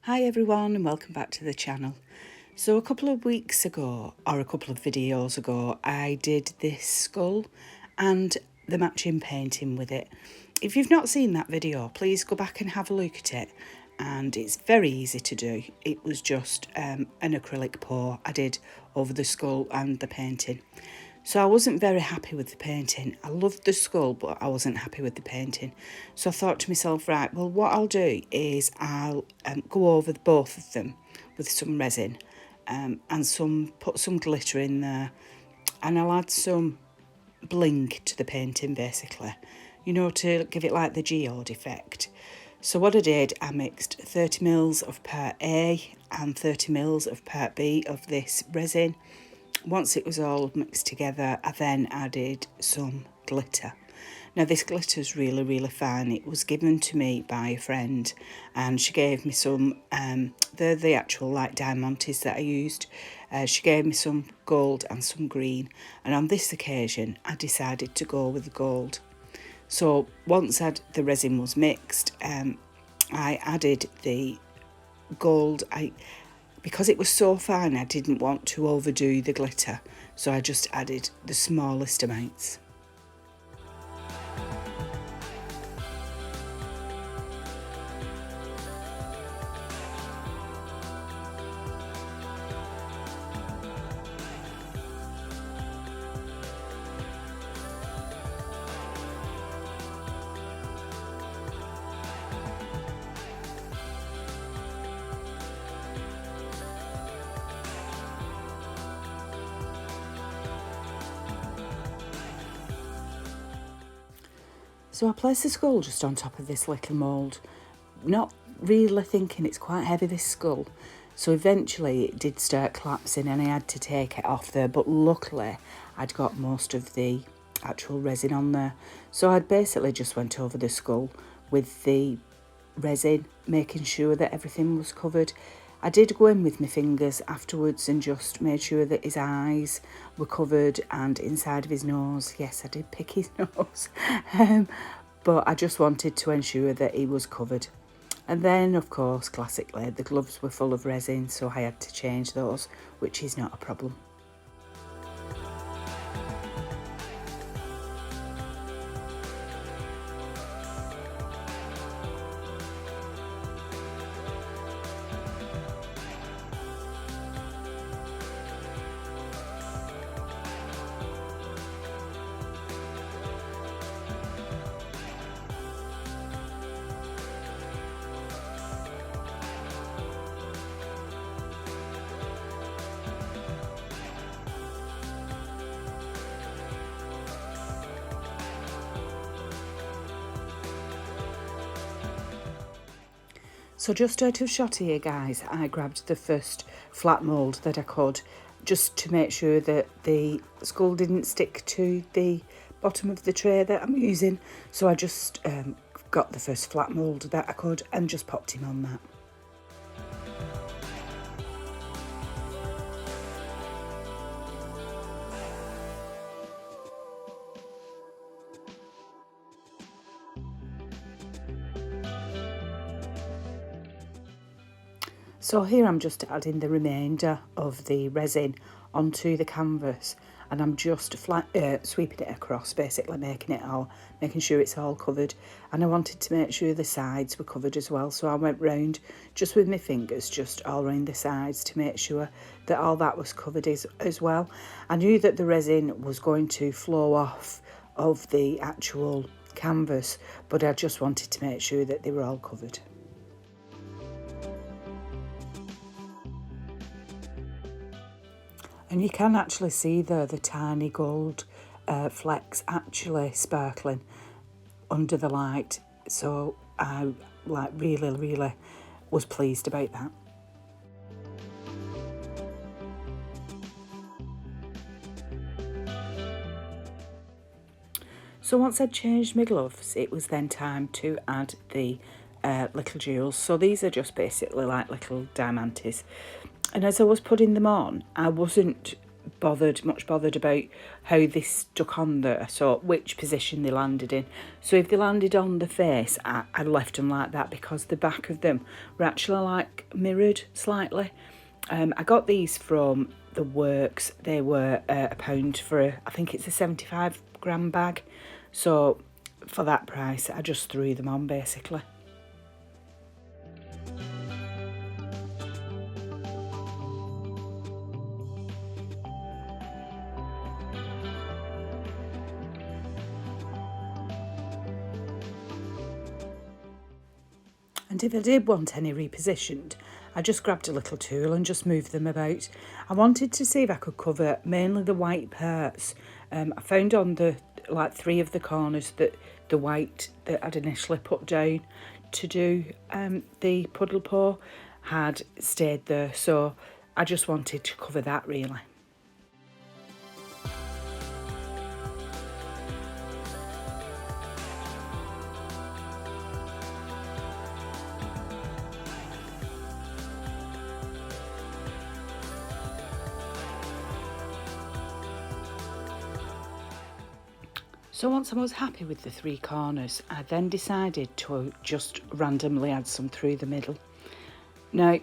Hi everyone and welcome back to the channel. So a couple of weeks ago, or a couple of videos ago, I did this skull and the matching painting with it. If you've not seen that video, please go back and have a look at it. And it's very easy to do. It was just an acrylic pour I did over the skull and the painting. So I wasn't very happy with the painting. I loved the skull, but I wasn't happy with the painting. So I thought to myself, right, well, what I'll do is I'll go over both of them with some resin and put some glitter in there. And I'll add some bling to the painting, basically, you know, to give it like the geode effect. So what I did, I mixed 30 mils of part A and 30 mils of part B of this resin. Once it was all mixed together, I then added some glitter. Now this glitter is really fine. It was given to me by a friend and she gave me some, they're the actual like diamantes that I used. She gave me some gold and some green, and on this occasion I decided to go with the gold. So once the resin was mixed, I added the gold. Because it was so fine, I didn't want to overdo the glitter, so I just added the smallest amounts. So I placed the skull just on top of this little mould, not really thinking it's quite heavy, this skull. So eventually it did start collapsing and I had to take it off there, but luckily I'd got most of the actual resin on there. So I'd basically just went over the skull with the resin, making sure that everything was covered. I did go in with my fingers afterwards and just made sure that his eyes were covered and inside of his nose. Yes, I did pick his nose. But I just wanted to ensure that he was covered. And then, of course, classically, the gloves were full of resin, so I had to change those, which is not a problem. So just out of shot here, guys, I grabbed the first flat mould that I could, just to make sure that the skull didn't stick to the bottom of the tray that I'm using. So I just got the first flat mould that I could and just popped him on that. So here I'm just adding the remainder of the resin onto the canvas, and I'm just sweeping it across, basically making sure it's all covered. And I wanted to make sure the sides were covered as well, so I went round just with my fingers, just all around the sides to make sure that all that was covered as well. I knew that the resin was going to flow off of the actual canvas, but I just wanted to make sure that they were all covered. And you can actually see the tiny gold flecks actually sparkling under the light. So I really was pleased about that. So once I'd changed my gloves, it was then time to add the little jewels. So these are just basically like little diamantes. And as I was putting them on, I wasn't much bothered about how they stuck on there, so which position they landed in. So if they landed on the face, I left them like that, because the back of them were actually like mirrored slightly. I got these from the Works. They were £1 for I think it's a 75-gram bag, so for that price I just threw them on basically. And if I did want any repositioned, I just grabbed a little tool and just moved them about. I wanted to see if I could cover mainly the white parts. I found on the 3 of the corners that the white that I'd initially put down to do the puddle paw had stayed there, so I just wanted to cover that really. So once I was happy with the 3 corners, I then decided to just randomly add some through the middle. Now,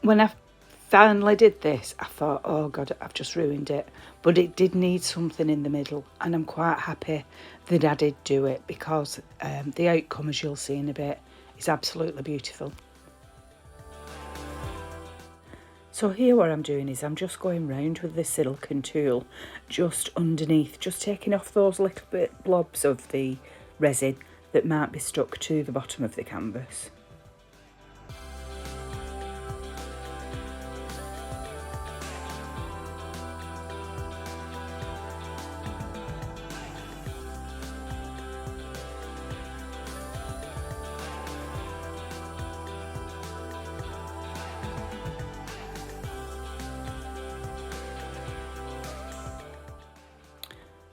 when I finally did this, I thought, oh God, I've just ruined it. But it did need something in the middle, and I'm quite happy that I did do it, because the outcome, as you'll see in a bit, is absolutely beautiful. So here what I'm doing is I'm just going round with this silicone tool just underneath, just taking off those little bit blobs of the resin that might be stuck to the bottom of the canvas.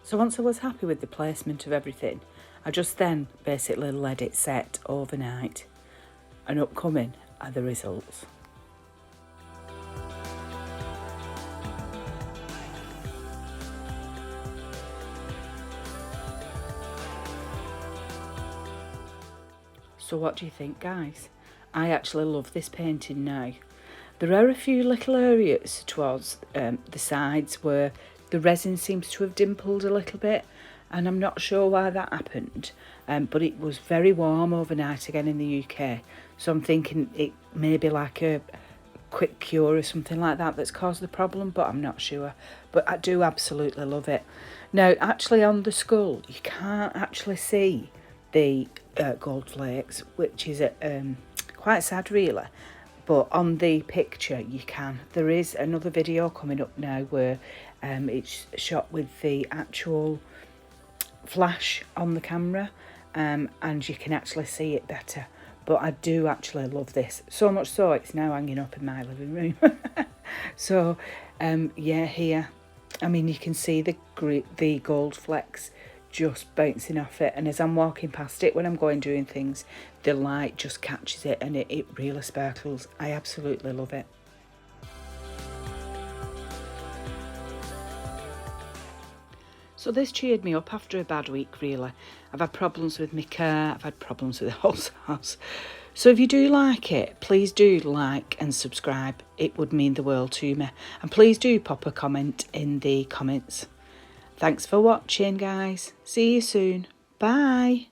So once I was happy with the placement of everything, I just then basically let it set overnight, and upcoming are the results. So what do you think, guys? I actually love this painting now. There are a few little areas towards the sides where the resin seems to have dimpled a little bit, and I'm not sure why that happened, but it was very warm overnight again in the UK, so I'm thinking it may be like a quick cure or something like that that's caused the problem, but I'm not sure. But I do absolutely love it. Now, actually on the skull, you can't actually see the gold flakes, which is quite sad really. But on the picture you can. There is another video coming up now where it's shot with the actual flash on the camera, and you can actually see it better. But I do actually love this, so much so it's now hanging up in my living room. So yeah, here, I mean, you can see the gold flecks just bouncing off it, and as I'm walking past it when I'm going doing things, the light just catches it and it really sparkles. I absolutely love it. So this cheered me up after a bad week really. I've had problems with my car, I've had problems with the whole house. So if you do like it, please do like and subscribe. It would mean the world to me. And please do pop a comment in the comments. Thanks for watching, guys. See you soon. Bye.